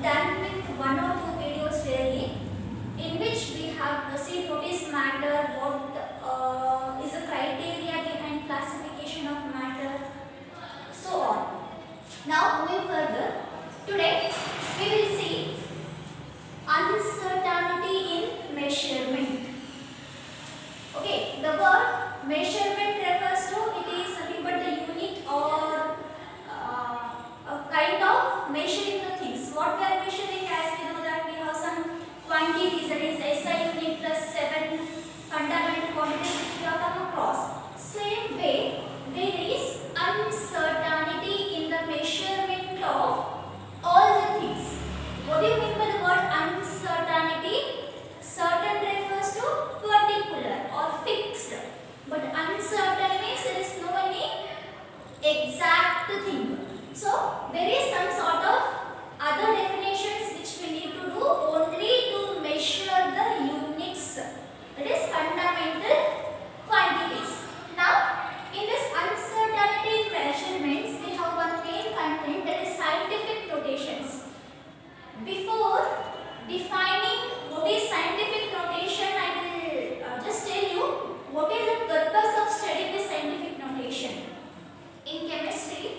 done with one or two videos really, in which we have seen what is matter, what is the criteria behind classification of matter, so on. Now moving further, today we will see uncertainty in measurement. Okay, the word measurement refers to, it is nothing but the unit or a kind of measuring the things. What we are measuring, as we know that we have some quantities, that is SI unit plus 7 fundamental quantities which we have come across. Same way, there is uncertainty in the measurement of all the things. What do you mean by the word uncertainty? Certain refers to particular or fixed, but uncertain means there is no any exact thing. So there is some sort of other definitions which we need to do only to measure the units, that is fundamental quantities. Now in this uncertainty in measurements, we have one main content, that is scientific notations. Before defining what is scientific notation, I will just tell you what is the purpose of studying this scientific notation. In chemistry,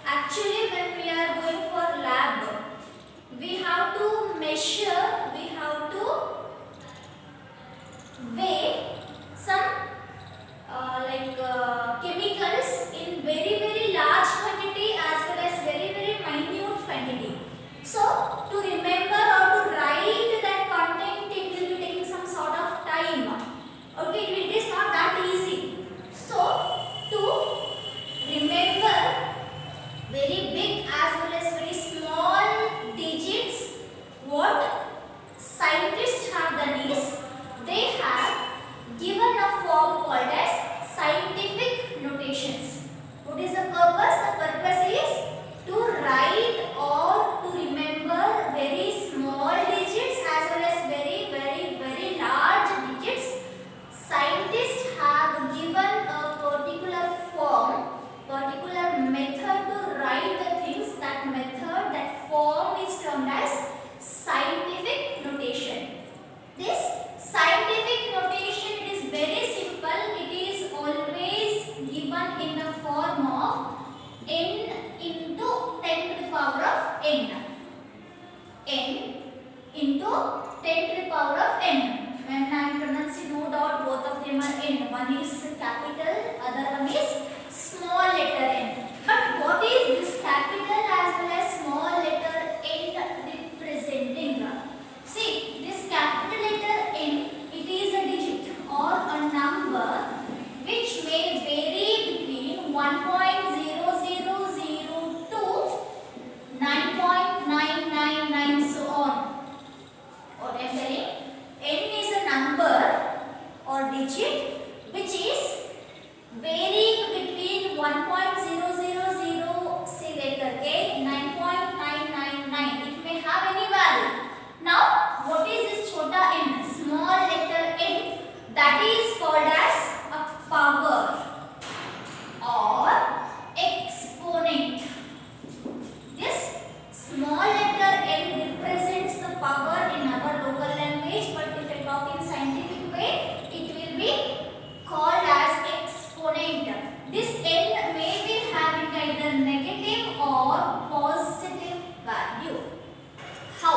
actually when we are going for lab, we have to measure, we have to weigh some chemicals in very large quantity as well as very minute quantity. So to remember or to write that content, it will be taking some sort of time. Okay, it is not that easy. So to remember very big as well as very small digits, what scientists have done is they have given a form called as scientific notations. What is the purpose? The purpose is to write or to remember very small digits as well as very large digits. Scientists have given a particular form, particular method to write the things. That method, that form is termed as scientific notation. This scientific notation, it is very simple. It is always given in the form of n into 10 to the power of n. n into 10 to the power of n. When I am pronouncing, no doubt both of them are n. One is capital, other one is small letter n. But what is this capital as well as small letter n representing? See, this capital letter n, it is a digit or a number which may vary between 1.0002 to 9.999 so on. What I am telling, n is a number or digit which is varying between 1.000 say letter A 9.999. It may have any value. Now what is this chota n, small letter n? That is called as a power or exponent. This small letter n represents the power in our local language, but if I talk in scientific way, it will be called as exponent. This n may be having either negative or positive value. How?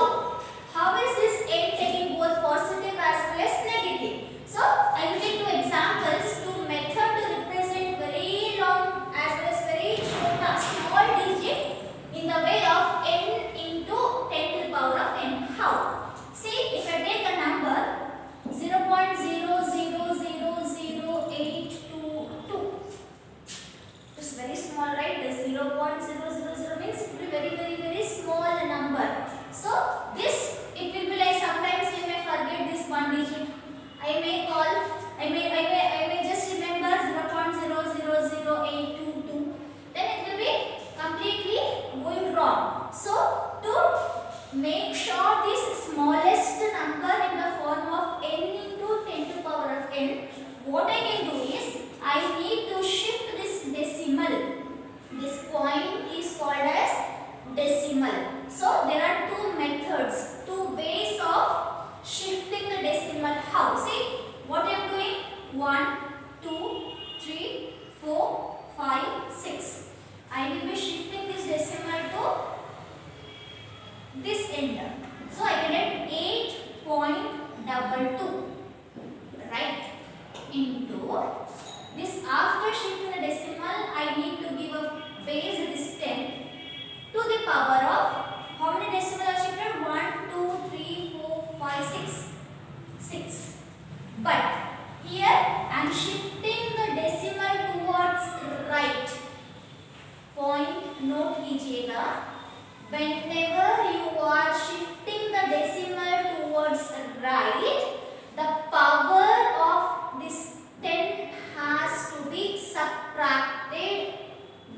How is this n taking both positive as well as negative? So I will take two examples, two methods to represent very long as well as very small digit in the way of n into 10 to the power of n. How? See, if I take a number 0.0000822, it's very small, right? The 0.000 means it will be very small number. So this, it will be like sometimes you may forget this one digit. I may just remember 0.000822. Then it will be completely going wrong. So to make sure this smallest number in the form of n into 10 to the power of n, what I can do is I need to shift this decimal. This point is called as decimal. So there are two methods, two ways of shifting the decimal. How? See what I am doing. 1, 2, 3, 4, 5, 6. I will be shifting this decimal to this end. So I can get 8.22, right, into this. After shifting the decimal, I need to give a base, this 10, to the power of how many decimal are shifted? 1, 2, 3, 4, 5, 6. But here I am shifting the decimal towards right. Point note कीजिएगा, whenever you are shifting the decimal towards right, the power of this 10 has to be subtracted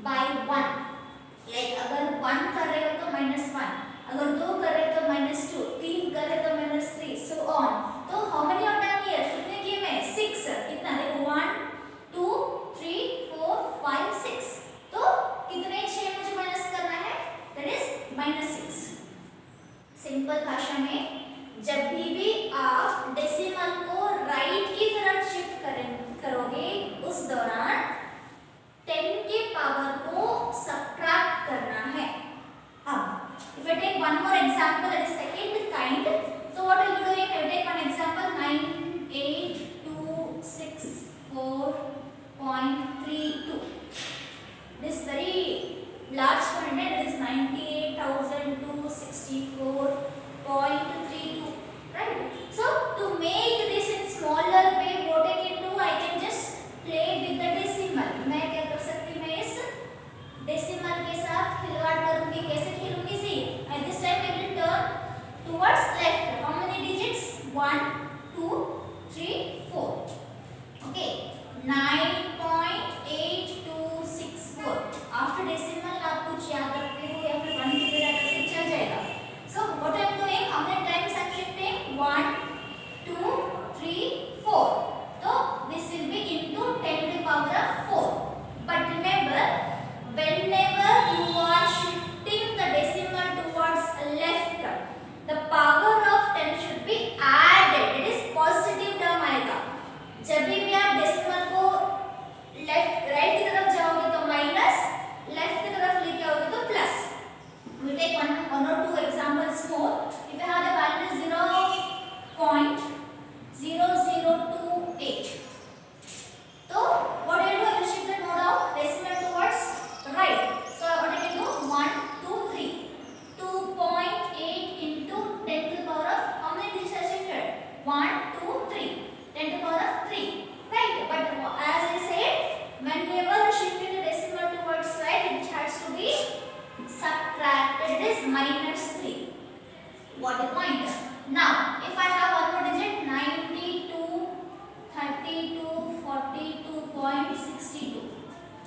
by 1. Like अगर 1 कर रहे हो तो -1, अगर 2 कर रहे हो तो -2, 3 कर रहे हो तो -3, so on. तो how many are done here? कितने किए मैं? 6. कितना देखो, 1, 2, 3, 4, 5, 6. तो कितने 6 मुझे माइनस करना है? That is -6. सिंपल भाषा में जब भी आप डेसिमल को राइट की तरफ शिफ्ट करोगे, उस दौरान 10 के पावर को सब्ट्रैक्ट करना है. अब if I take one more example, that is second kind. So what will you do? If I take one example, 98,264.32. This very large quantity, that is 98,264.32, right? So to make this in smaller way, what I can do, I can just play with the decimal. मैं क्या कर सकती हूँ? मैं इस decimal के साथ खिलवाड़ करूँगी. कैसे खेलूँगी? See, at this time I will turn towards left. How many digits? 1, 2, 3, 4. Okay, 9.8264. After decimal आप कुछ याद रखते हो या फिर 1 की जगह करके चल जाएगा. So what I am doing? How many times I am shifting? 1, 2, 3, 4. So this will be into 10 to the power of 4. But remember, whenever you are shifting the decimal towards left, the power of 10 should be added. It is positive term आएगा. जब भी आप decimal को left right की तरफ जाओगे तो minus, left की तरफ लेके आओगे तो plus. We take one or two examples more. If you have the value 0.0028, so what do you do? You shift the node of decimal towards right. So what I can do? 1, 2, 3. 2.8 into 10 to the power of how many digits are shifted? 1, 2, 3. 10 to the power of 3. Right? But as I said, whenever you shift the decimal towards right, it has to be subtracted. It is -3. What the point? Now, if I have one more digit, 92, 32, 42.62.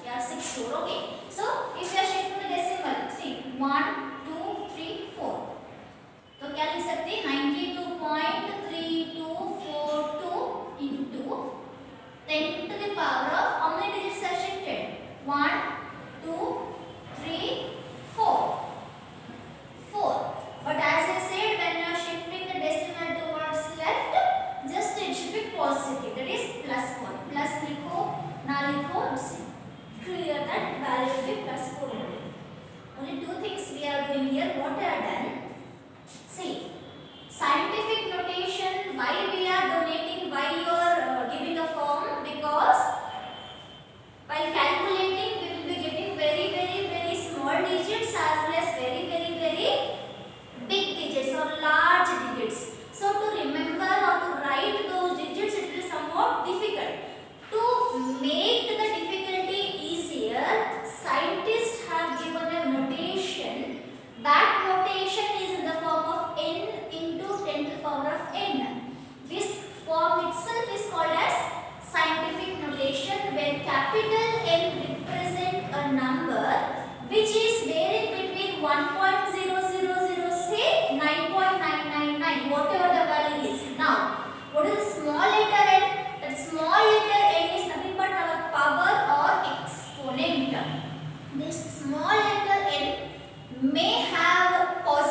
Yeah, 64. Okay. So, if you are shifting the decimal, see 1, 2, 3, 4. तो क्या लिख सकते हैं? 92.3242 into 10 to the power of how many digits are shifted? 1, 2, 3, 4. 4. But as I said, when you are shifting the decimal towards left, just it should be positive. That is +4. Plus लिखो, ना लिखो, it's clear that value will be +4 only. Only two things we are doing here. What I have done? See, scientific notation. Why we are donating? Why you are giving a form? Because while calculating, we will be getting very small digits as well as very big digits or large digits. So to remember or to write those digits, it will be somewhat difficult. To make the difficulty easier, scientists have given a notation. That notation is in the form of n into 10 to the power of n. This form itself is called as scientific notation, where capital N represent a number which is varying between 1.000 say 9.999, whatever the value is. Now, what is the small letter n? That small letter n is nothing but our power or exponent. This small letter n may have positive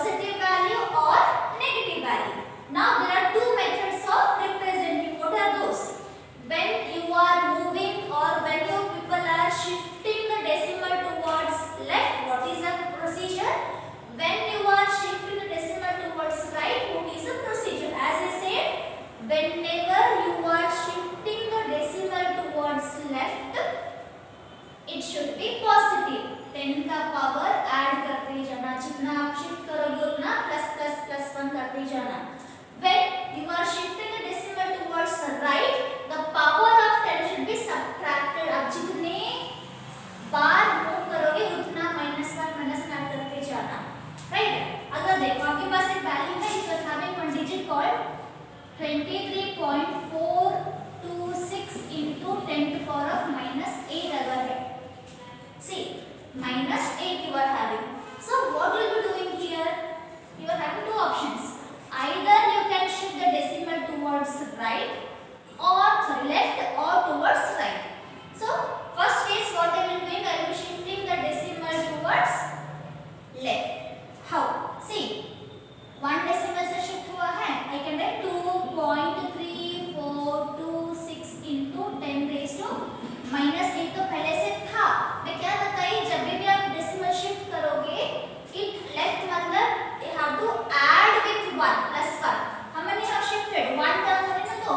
जाना. When you are shifting the decimal towards the right, the power of 10 should be subtracted. आप जितने बार move करोगे उतना -1 add करते जाना. Right. अगर देखो आपके पास एक वैल्यू है, इस पर having one digit called 23.426 into 10 to power of -8 अगर है. See, -8 you are having. So what will be doing here? You are having two options. Either you can shift the decimal towards right or left or towards right. So first case what I will doing, I will be shifting the decimal towards left. How? See, one decimal से shift हुआ है. I can write 2.3426 into 10 raised to -8 तो पहले से था. मैं क्या बताई, जब भी आप decimal shift करोगे, it left मतलब you have to add with 1 plus 1. हमने यहाँ shifted 1 टर्म होने ना तो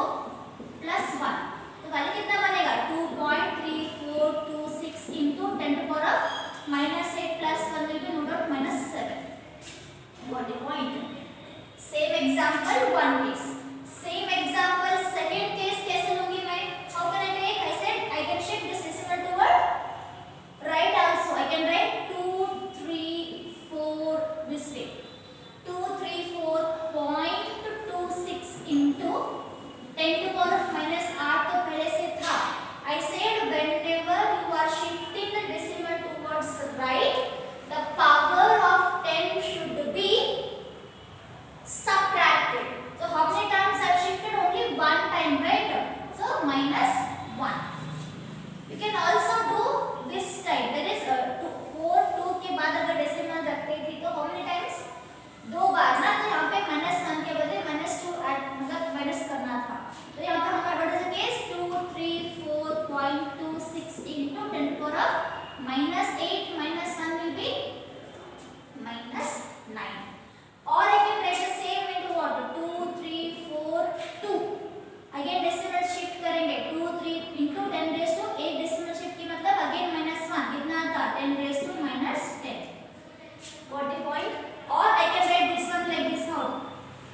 plus 1. तो वैल्यू कितना बनेगा? 2.3426 into 10 to power of -8 plus 1 will be no doubt -7. Got the point? Same example one case. Same example second case कैसे लूँगी मैं? How can I take? I said I can shift this decimal toward right also. I can write 234 this way. 234.26 into 10 to power of -8 तो पहले से था. I said whenever you are shifting the decimal towards right, the power of 10 should be subtracted. So how many times I have shifted? Only one time, right? So -1. You can also do this type. That is 2 के बाद अगर decimal रखते थी तो how many times? 2 बार ना. तो यहाँ पे -1 के बदले -2 ऐड मतलब माइनस करना था. तो यहाँ पे हमारा what is the case? 234.26 into 10 to power of -8 -1 will be -9. Or I can write the same into what? 2 3 4 2. Again decimal shift करेंगे. 2 3 into 10 raised to 8 decimal shift की मतलब again -1 कितना था? 10 raised to -10. Got the point? Or I can write this one like this now.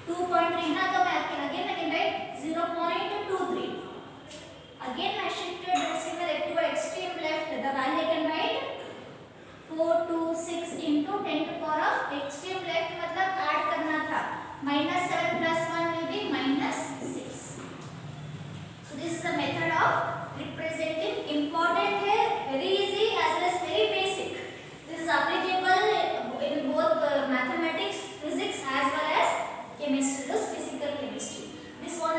2.3 ना तो मैं again I can write 0.23. Again I shifted the decimal to extreme left. The value I can write 426 into 10 to power of extreme left मतलब add करना था. -7 plus 1 will be -6. So this is the method of representing. Important है, very easy as well as very basic. This is applicable in both mathematics, physics as well as chemistry, physical chemistry. This one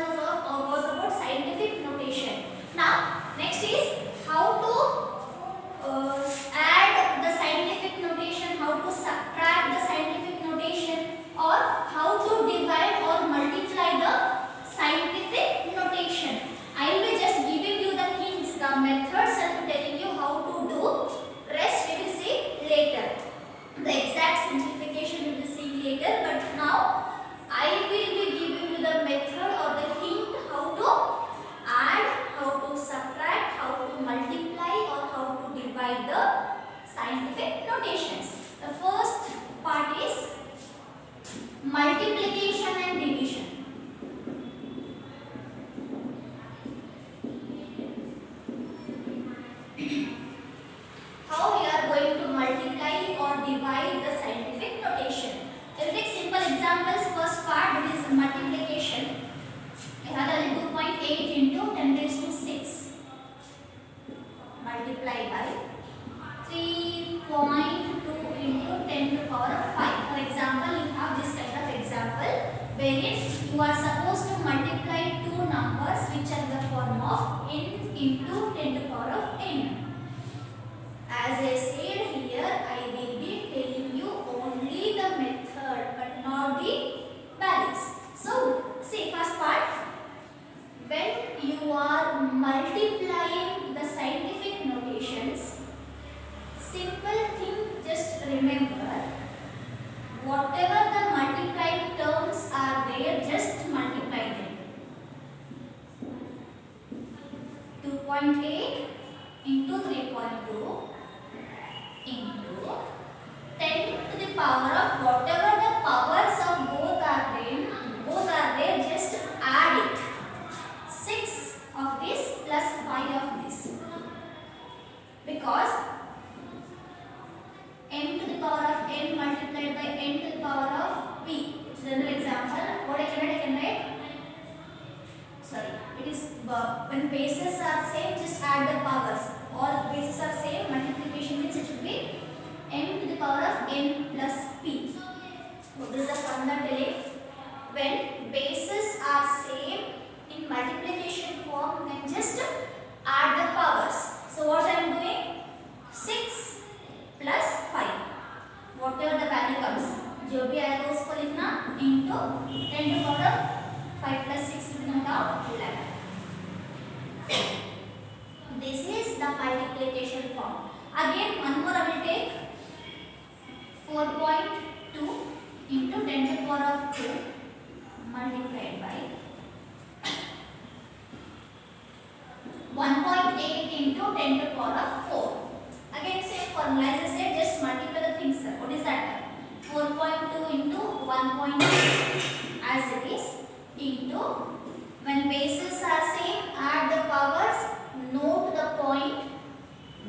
was about scientific notation. Now next is how to add the scientific notation, how to subtract the scientific notation, or how to divide or multiply the scientific notation. I will be just giving you the hints, the methods, and telling you how to do. Rest we will see later. The exact simplification we will see later. But now I will be giving you the method or the hint how to add, how to subtract, how to multiply, or how to divide the scientific notations. The first part is multiplication and division. How we are going to multiply or divide the scientific notation? I will take simple examples. First part is multiplication. I have only 2.8 into 10 raised to 6 multiplied by 3.2 into 10 to the power of 5. For example, you have this kind of example wherein you are supposed to multiply two numbers which are the form of n into 10 to the power of n. As I said here, I will be telling you only the method but not the values. So, see first part. When you are multiplying the scientific notations, simple thing, just remember whatever the multiplied terms are there, just multiply them. 2.8 into 3.2 into 10 to the power of whatever the powers of both are there, What is the formula telling? When bases are same in multiplication form, then just add the powers. So what I am doing? 6 plus 5. Whatever the value comes, जो भी आएगा उसको लिखना into 10 to power 5 plus 6 will come down 11. This is the multiplication form. Again, one more I will take 4.2 into 10 to the power of 2 multiplied by 1.8 into 10 to the power of 4. Again, same formula as I said, just multiply the things. What is that? 4.2 into 1.8 as it is into, when bases are same, add the powers. Note the point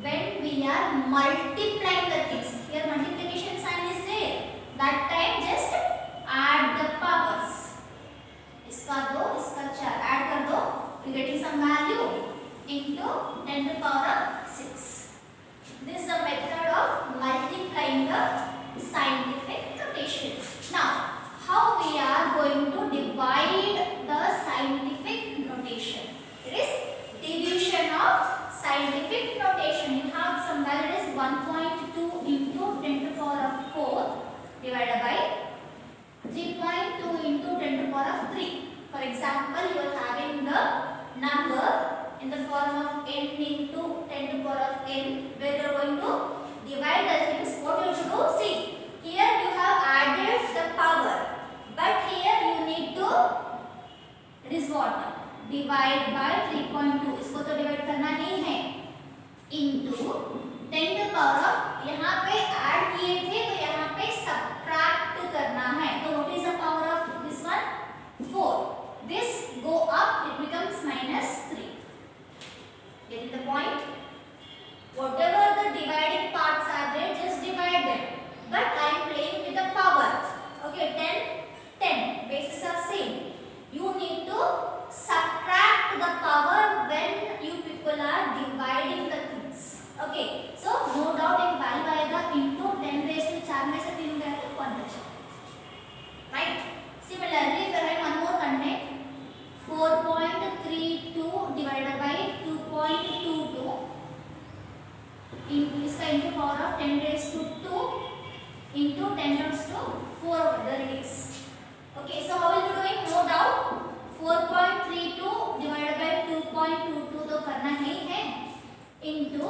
when we are multiplying the things. Here multiplication sign is there. That time just add the powers. इसका 2, इसका 4 add कर दो. We getting some value into 10 to the power of 6. This is the method of multiplying the scientific notation. Now, how we are going to divide the scientific notation? It is division of scientific notation. You have some value is 1.2 into 10 to the power of 4 divided by 3.2 into 10 to the power of 3. For example, you are having the number in the form of n into 10 to the power of n, where you are going to divide the things. What you should do? See, here you have added the power, but here you need to, it is what? Divide by 3.2. इसको तो divide करना नहीं है. into 10 to the power of, यहाँ पे add किए थे तो यहाँ पे सब्ट्रैक्ट करना है. तो what is the power of this one? 4. This go up, it becomes minus 3. Getting the point? Whatever the dividing parts are there, just divide them. But I am playing with the power. Okay, 10, bases are same. You need to subtract the power when you people are dividing the things. Okay, so no doubt एक value आएगा into 10 raised to 4 में से 3 गया तो 1 बचा. Right? Similarly, if I have one more content, 4.32 divided by 2.22 इसका into power of 10 raised to 2 into 10 raised to 4 whether it is. Okay, so how will you doing? No doubt 4.32 divided by 2.22 तो करना ही है into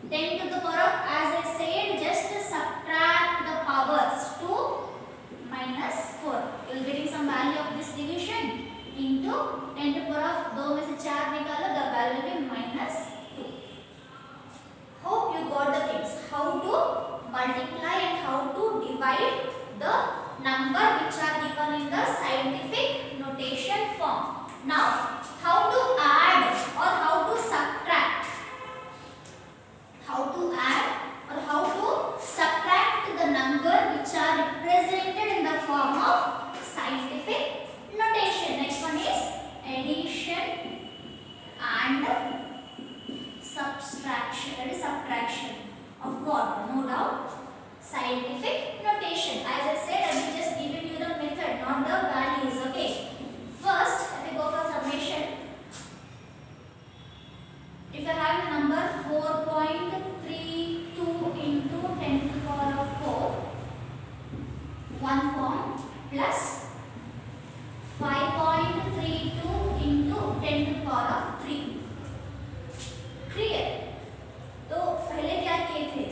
10 to the power of, as I said, just subtract the powers, 2 minus 4. You will getting some value of this division into 10 to the power of 2 में से 4 निकालो, the value will be minus 2. Hope you got the things, how to multiply and how to divide the number which are given in the scientific notation form. Now, how to add or how to subtract? How to add or how to subtract the number which are represented in the form of scientific notation. Next one is addition and subtraction. That is subtraction of what? No doubt scientific notation. As I said, I will just giving you the method, not the values. Okay. First, if we go for summation, if I have the number 4.32 into 10 to the power of 4, one form, plus 5.32 into 10 to the power of 3. Clear? तो पहले क्या किए थे?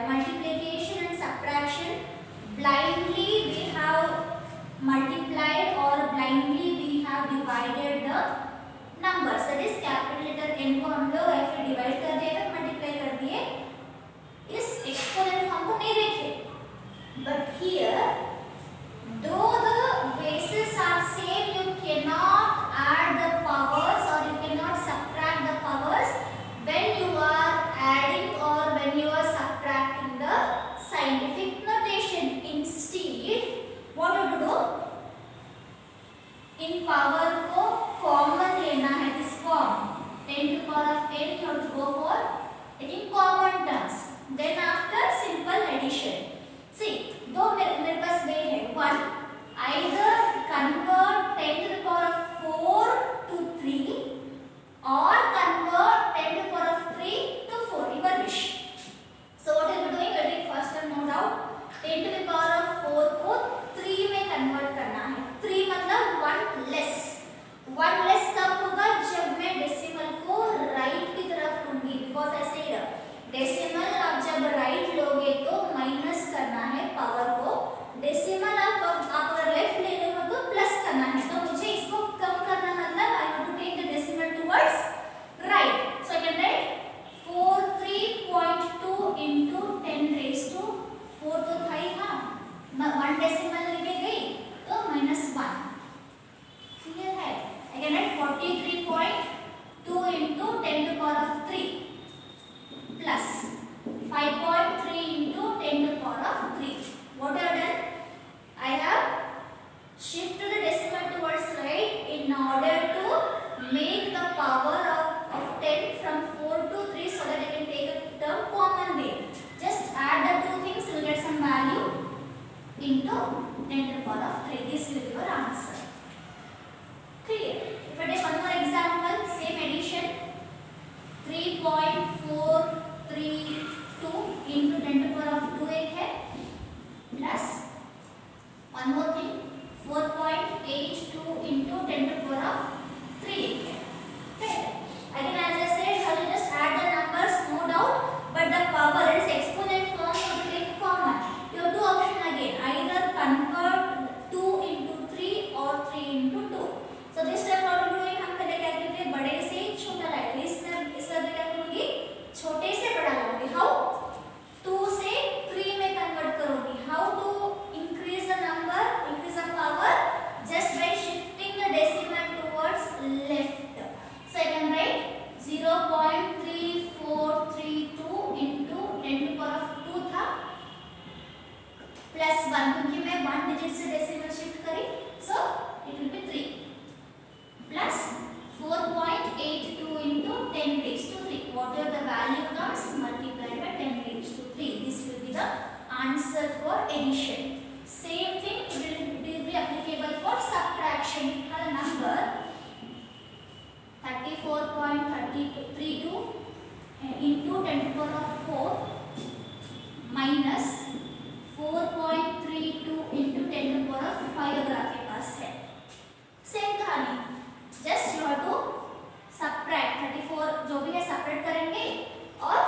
Multiplication and subtraction. Blindly we have multiplied or blindly we have divided the numbers. That is capital letter n को हम लोग ऐसे divide कर दिए, multiply कर दिए. इस exponent form को नहीं देखे. But here, though the bases are same, you cannot add the powers or you cannot subtract the powers when you are adding or when you are subtracting the scientific notation. Instead, what you do? In power को common लेना है, this form 10 to the power of n, you have to go for taking common terms. Then after simple addition. See, दो मेरे पास वे है, decimal लेके गई तो -1 clear है। Again right 43.2 into 10 to the power of 3 plus 5.3 into 10 to the power of 3. What I have done? I have shifted the decimal towards right in order to make the power of 10 from 4 to 3 so that I can take a term common there. Just add the two things, you will get some value into 10 to the power of 3. This will be your answer. Clear? If I take one more example, same addition, 3.432 into 10 to the power of 2 एक है plus one more thing 4.82 into 10 to the power of 3 एक है. Right? Again as I said, how to just add the numbers, no doubt, but the power is exponent form to take common. You have two options again, either convert 2 into 3 or 3 into 2. So this time what we doing, हम पहले क्या करते हैं, बड़े से छोटा लाएंगे. इसमें क्या करूँगी, छोटे से बड़ा लाऊंगी. How? 2 से 3 में convert करूँगी. How to increase the number, increase the power? Just by shifting the decimal towards left. So I can write 0.3432 into 10 to the power of 2 था plus 1 क्योंकि मैं 1 डिजिट से डेसिमल शिफ्ट करी, so it will be 3 plus 4.82 into 10 raised to 3. Whatever the value comes, multiplied by 10 raised to 3. This will be the answer for addition. Same thing will be applicable for subtraction. We have a number 34.32 into 10 to the power of 4 minus 4.32 into 10 to the power of 5 अगर आपके पास है. Same कहानी, just you have to subtract 34 जो भी है separate करेंगे और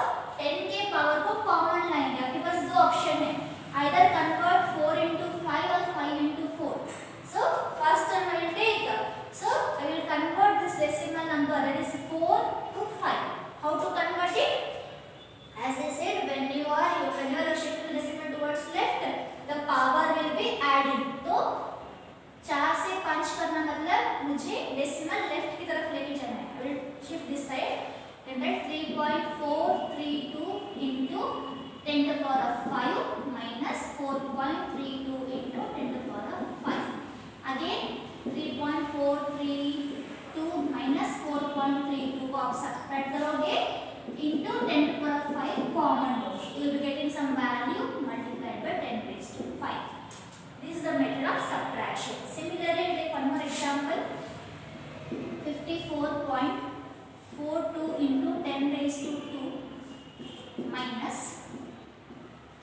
10 के पावर को कॉमन लाएंगे. आपके पास दो ऑप्शन है, either convert 4 into 5 or 5 into 4. So first time I will take, so I will convert this decimal number, that is 4 to 5. How to convert it? As I said, when you are shifting the decimal towards left, the power will be adding. तो 4 से 5 करना मतलब मुझे decimal left की तरफ लेके जाना है. I will shift this side and write 3.432 into 10 to the power of 5 minus 4.32 into 10 to the power of 5. Again 3.432 minus 4.32 को आप सबट्रैक्ट करोगे into 10 to the power of 5 common लोगे. You will be getting some value multiplied by 10 raised to 5. This is the method of subtraction. Similarly, take one more example. 54.42 into 10 raised to 2 minus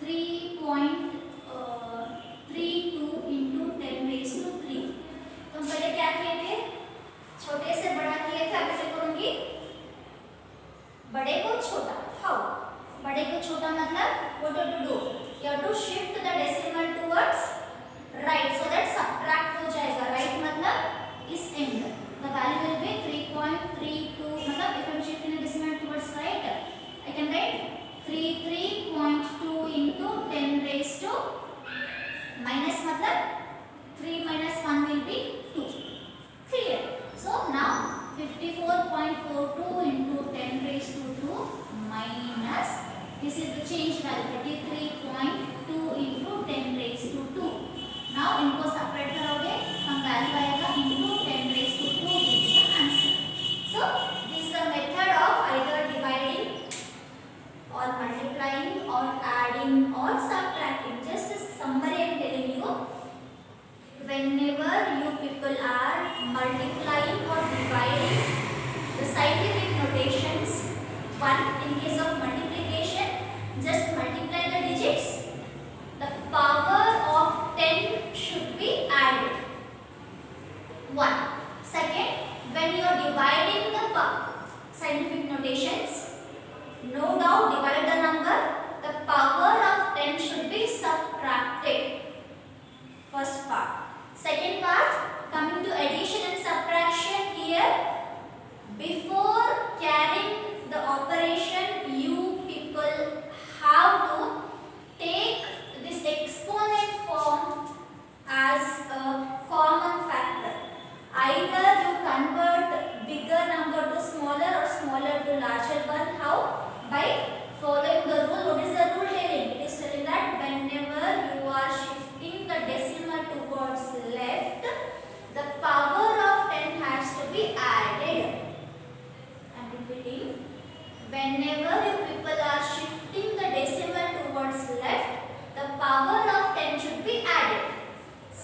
3.32 into 10 raised to 3. तो पहले क्या किए थे, छोटे से बड़ा किए थे. अब क्या करूँगी, बड़े को छोटा. How? बड़े को छोटा मतलब what you have to do? You have to shift the decimal towards right so that subtract हो जाएगा. Right मतलब इस end. The value will be 3.32. मतलब if I am shifting the decimal towards right, I can write 33.2 into 10 raised to minus मतलब 3 minus 1 will be 2. Clear? So now 54.42 into 10 raised to 2 minus, this is the change value 33.2 into 10 raised to 2. Now इनको separate करोगे, हम value आएगा into 10 raised to 2 will be the answer. So this is the method of either dividing or multiplying or adding or subtracting. Just a summary I am telling you. Whenever you people are multiplying or dividing, the scientific notations, one in case of multiplication, just multiply the digits. The power of 10 should be added. 1. Second, when you are dividing the scientific notations, no doubt divide the number, the power of 10 should be subtracted. First part. Second part, coming to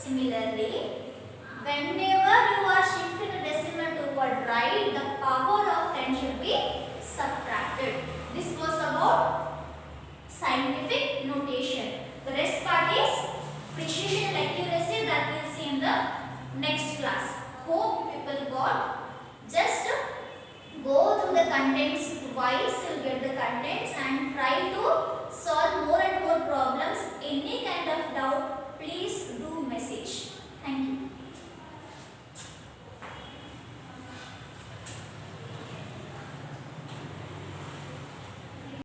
Similarly, whenever you are shifting a decimal toward right, the power of 10 should be subtracted. This was about scientific notation. The rest part is precision and accuracy that we'll see in the next class. Hope people got. Just go through the contents twice, you'll get the contents and try to